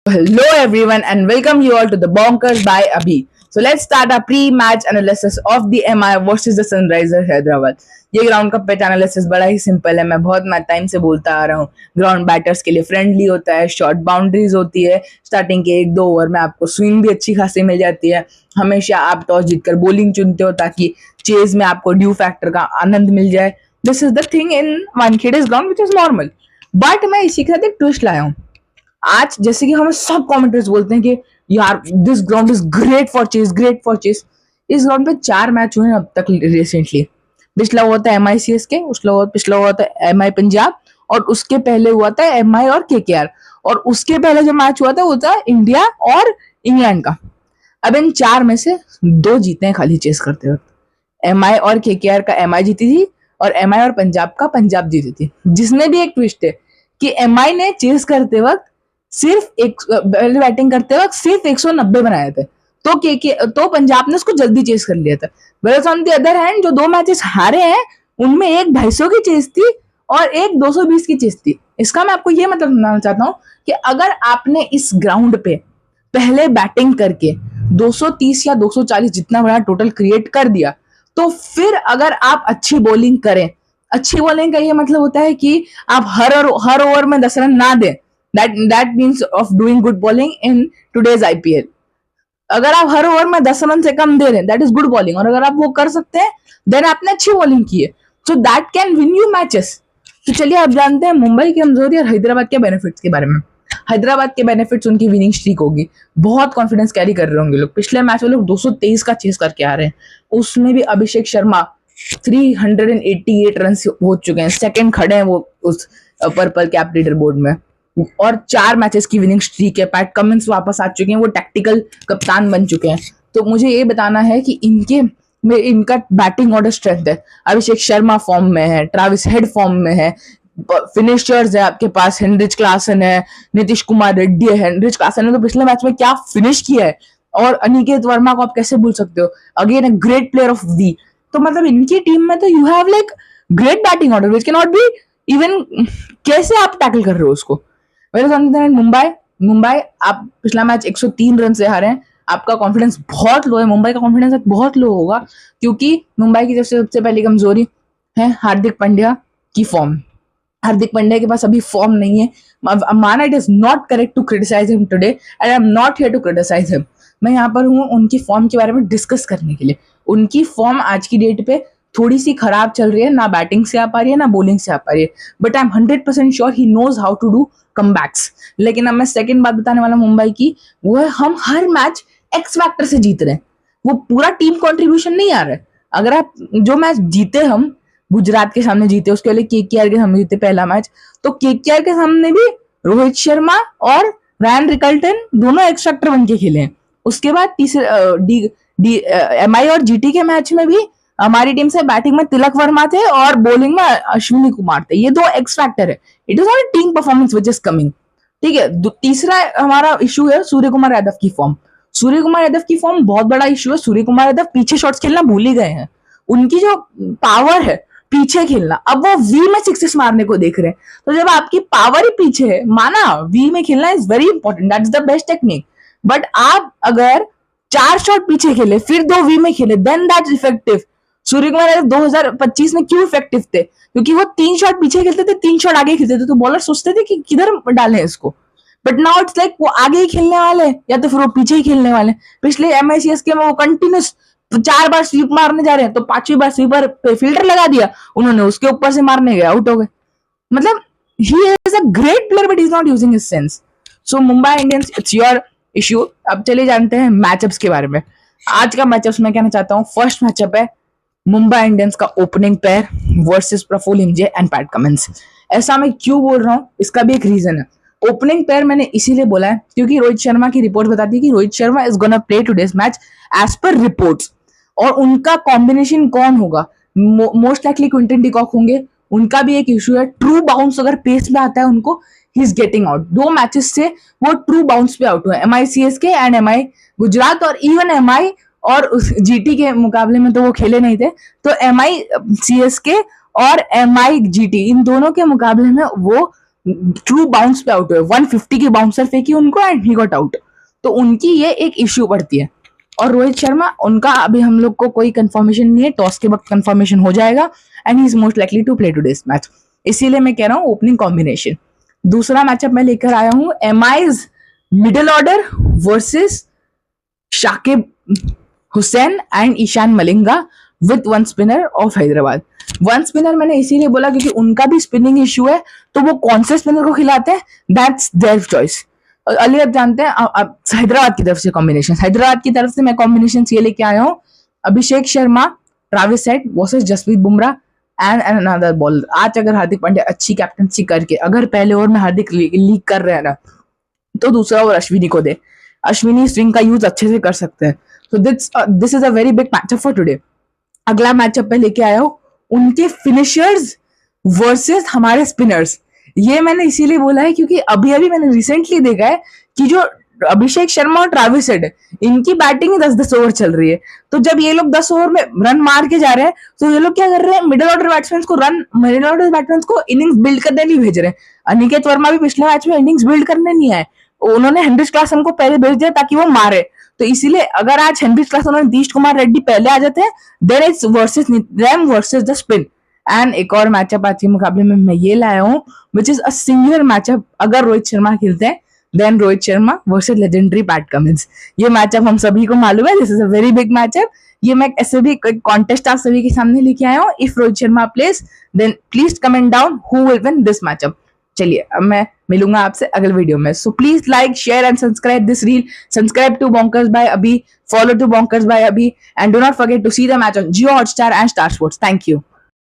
Hello everyone and welcome you all to the Bonkers by Abhi. So let's start our pre-match analysis of the MI versus the Sunrisers Hyderabad. ये ground का pitch analysis बड़ा ही simple है। मैं बहुत time से बोलता आ रहा हूँ, ग्राउंड बैटर्स के लिए फ्रेंडली होता है, शॉर्ट बाउंड्रीज होती है, स्टार्टिंग के 1-2 ओवर में आपको स्विंग भी अच्छी खासी मिल जाती है। हमेशा आप टॉस जीतकर बॉलिंग चुनते हो ताकि चेज में आपको ड्यू फैक्टर का आनंद मिल जाए। This is the thing in Wankhede ground which is normal, but मैं इसी के साथ एक ट्विस्ट लाया हूँ। आज जैसे कि हमें सब कमेंटर्स बोलते हैं कि यार this ground is great for chase, great for chase. इस ग्राउंड पे 4 मैच हुए हैं अब तक रिसेंटली। पिछला हुआ था MI CSK, पिछला हुआ था MI पंजाब, और उसके पहले हुआ था MI और KKR, और उसके पहले जो मैच हुआ था वो था इंडिया और इंग्लैंड का। अब इन 4 में से 2 जीते हैं खाली चेस करते वक्त। MI और KKR का MI जीती थी और MI और पंजाब का पंजाब जीती थी, जिसमें भी एक ट्विस्ट है कि MI ने चेस करते वक्त सिर्फ बैटिंग करते वक्त सिर्फ 190 बनाए थे, तो पंजाब ने उसको जल्दी चेस कर लिया था। Where on the other hand जो 2 मैचेस हारे हैं उनमें एक 250 की चेस थी और एक 220 की चेस थी। इसका मैं आपको ये मतलब समझाना चाहता हूँ कि अगर आपने इस ग्राउंड पे पहले बैटिंग करके 230 या 240 जितना बड़ा टोटल क्रिएट कर दिया, तो फिर अगर आप अच्छी बॉलिंग करें, अच्छी बॉलिंग का ये मतलब होता है कि आप हर ओवर में 10 रन ना दें। that means of doing good bowling in today's IPL। अगर आप हर ओवर में 10 रन से कम दे रहे हैं, दैट इज गुड बॉलिंग, और अगर आप वो कर सकते हैं देन आपने अच्छी बॉलिंग की है, so that can win you matches. तो चलिए आप जानते हैं मुंबई की कमजोरी और हैदराबाद के बेनिफिट्स के बारे में। हैदराबाद के बेनिफिट्स उनकी विनिंग स्ट्रीक होगी, बहुत कॉन्फिडेंस कैरी कर रहे होंगे लोग। पिछले मैच में लोग 223 का चेस करके आ रहे हैं, उसमें भी अभिषेक शर्मा 388 रन हो चुके हैं, सेकंड खड़े हैं वो उस पर्पल कैप लीडर बोर्ड में, और 4 मैचेस की विनिंग स्ट्रीक है। पैट कमिंस वापस आ चुके हैं, वो टैक्टिकल कप्तान बन चुके हैं। तो मुझे ये बताना है कि इनका बैटिंग ऑर्डर स्ट्रेंथ है। अभिषेक शर्मा फॉर्म में है, ट्रेविस हेड फॉर्म में है, फिनिशर्स है आपके पास, हेनरिच क्लासन है, नीतीश कुमार रेड्डी है। हेनरिच क्लासन ने तो पिछले मैच में क्या फिनिश किया है, और अनिकेत वर्मा को आप कैसे भूल सकते हो, again a great player of the. तो मतलब इनकी टीम में तो you have like great batting order which can not be even, कैसे आप टैकल कर रहे हो उसको। मुंबई आप पिछला मैच 103 रन से हारे हैं, आपका कॉन्फिडेंस बहुत लो है। मुंबई का कॉन्फिडेंस बहुत लो होगा क्योंकि मुंबई की सबसे पहली कमजोरी है हार्दिक पांड्या की फॉर्म। हार्दिक पांड्या के पास अभी फॉर्म नहीं है। माना it is not correct to criticise him today and I am not here to criticise him. मैं यहाँ पर हूँ उनकी फॉर्म के बारे में डिस्कस करने के लिए। उनकी फॉर्म आज की डेट पे थोड़ी सी खराब चल रही है, ना बैटिंग से आ पा रही है ना बॉलिंग से आ पा रही है, but I am 100% sure he knows how to do comebacks. लेकिन अब मैं सेकंड बात बताने वाला मुंबई की, वो है हम हर मैच एक्स फैक्टर से जीत रहे हैं, वो पूरा टीम कंट्रीब्यूशन नहीं आ रहा है। अगर आप जो मैच जीते, हम गुजरात के सामने जीते, उसके पहले KKR के सामने जीते पहला मैच, तो KKR के सामने भी रोहित शर्मा और रायन रिकल्टन दोनों एक्स फैक्टर बन के खेले हैं। उसके बाद तीसरे MI और GT के मैच में भी हमारी टीम से बैटिंग में तिलक वर्मा थे और बॉलिंग में अश्विनी कुमार थे। ये 2 एक्स फैक्टर है। It is not a team performance which is coming. ठीक है, तीसरा हमारा इशू है सूर्य कुमार यादव की फॉर्म। सूर्य कुमार यादव की फॉर्म बहुत बड़ा इशू है। सूर्य कुमार यादव पीछे शॉट्स खेलना भूल ही गए हैं। उनकी जो पावर है पीछे खेलना, अब वो वी में सिक्सेस मारने को देख रहे हैं। तो जब आपकी पावर ही पीछे है, माना वी में खेलना is very important, that is the best technique, but आप अगर 4 शॉट पीछे खेले फिर 2 वी में खेले then that is effective. Surya Kumar 2025 में क्यों इफेक्टिव थे? क्योंकि वो 3 शॉट पीछे खेलते थे, 3 शॉट आगे खेलते थे, तो बॉलर सोचते थे कि किधर डालें इसको। बट नाउ इट्स लाइक वो आगे ही खेलने वाले या तो फिर वो पीछे ही खेलने वाले। पिछले MI CSK में वो कंटिन्यूस 4 बार स्वीप मारने जा रहे हैं, तो 5वीं बार स्वीपर पे फिल्टर लगा दिया उन्होंने, उसके ऊपर से मारने गए, आउट हो गए। मतलब he is a great player but he is not using his sense. So Mumbai Indians, it's your issue. अब चलिए जानते हैं मैचअप्स के बारे में। आज का मैचअप्स मैं कहना चाहता हूँ, फर्स्ट मैचअप है मुंबई इंडियंस का ओपनिंग पेयर वर्सेस प्रफुल्ल इंजे एंड पैट कमिंस। ऐसा मैं क्यों बोल रहा हूँ, इसका भी एक रीजन है। ओपनिंग पेयर मैंने इसीलिए बोला है क्योंकि रोहित शर्मा की रिपोर्ट बताती है कि Rohit Sharma is gonna play today's match as per reports, और उनका कॉम्बिनेशन कौन होगा? मोस्ट लाइकली क्विंटन डिकॉक होंगे। उनका भी एक इशू है, ट्रू बाउंस अगर पेस में आता है उनको, he is getting out. 2 matches से वो ट्रू बाउंस पे आउट हुए, MI CSK and MI Gujarat, और इवन MI और उस GT के मुकाबले में तो वो खेले नहीं थे। तो MI CSK और MI GT इन दोनों के मुकाबले में वो ट्रू बाउंस पे आउट हुए, 150 की बाउंसर फेंकी उनको एंड ही गॉट आउट। तो उनकी ये एक इश्यू पड़ती है। और रोहित शर्मा, उनका अभी हम लोग को कोई कंफर्मेशन नहीं है, टॉस के वक्त कंफर्मेशन हो जाएगा and he is most likely to play today's match. इसीलिए मैं कह रहा हूँ ओपनिंग कॉम्बिनेशन। दूसरा मैचअप मैं लेकर आया हूँ MI's middle order versus Shakib Hussain and Eshan Malinga with one spinner of Hyderabad. One spinner मैंने इसीलिए बोला क्योंकि उनका भी स्पिनिंग इश्यू है, तो वो कौन से स्पिनर को खिलाते हैं, दैट्स देयर चॉइस। अली अब जानते हैं अब हैदराबाद की तरफ से कॉम्बिनेशन। हैदराबाद की तरफ से मैं कॉम्बिनेशन ये लेके आया हूँ, Abhishek Sharma, Travis Head versus Jasprit Bumrah and another bowler. आज अगर हार्दिक पांड्या अच्छी कैप्टनसी करके अगर पहले ओवर में हार्दिक लीग कर रहे हैं ना, तो दूसरा ओवर अश्विनी को दे। अश्विनी स्विंग का यूज अच्छे से कर सकते हैं। So this is a very big matchup for today. अगला मैचअप में लेके आया हूँ उनके फिनिशर्स वर्सेस हमारे स्पिनर्स। ये मैंने इसीलिए बोला है क्योंकि अभी अभी मैंने रिसेंटली देखा है कि जो अभिषेक शर्मा और ट्रेविस हेड, इनकी बैटिंग ही 10-10 ओवर चल रही है। तो जब ये लोग 10 ओवर में रन मार के जा रहे हैं, तो ये लोग क्या कर रहे हैं, मिडिल ऑर्डर बैट्समैन को इनिंग्स बिल्ड करने नहीं भेज रहे हैं। अनिकेत वर्मा भी पिछले मैच में इनिंग्स बिल्ड करने नहीं आए, उन्होंने हेनरिच क्लासन को पहले भेज दिया ताकि वो मारे। तो इसीलिए अगर आज हेनरिच क्लासन और नीतीश कुमार रेड्डी पहले आ जाते हैं, then it's versus the spin. And एक और मैचअप आज के मुकाबले में मैं ये लाया हूँ which is a singular matchup. अगर रोहित शर्मा खेलते हैं then Rohit Sharma versus legendary Pat Cummins. ये मैचअप हम सभी को मालूम है, this is a very big matchup. ये मैं ऐसे भी कॉन्टेस्ट आप सभी के सामने लेके आया हूँ। If Rohit Sharma plays then please comment down who will win this matchup. चलिए अब मैं मिलूंगा आपसे अगले वीडियो में। So please like, share and subscribe this reel. Subscribe to bonkers bye अभी, follow to Bonkers by Abhi, and do not forget to see the match on Jio Hotstar and Star Sports. Thank you.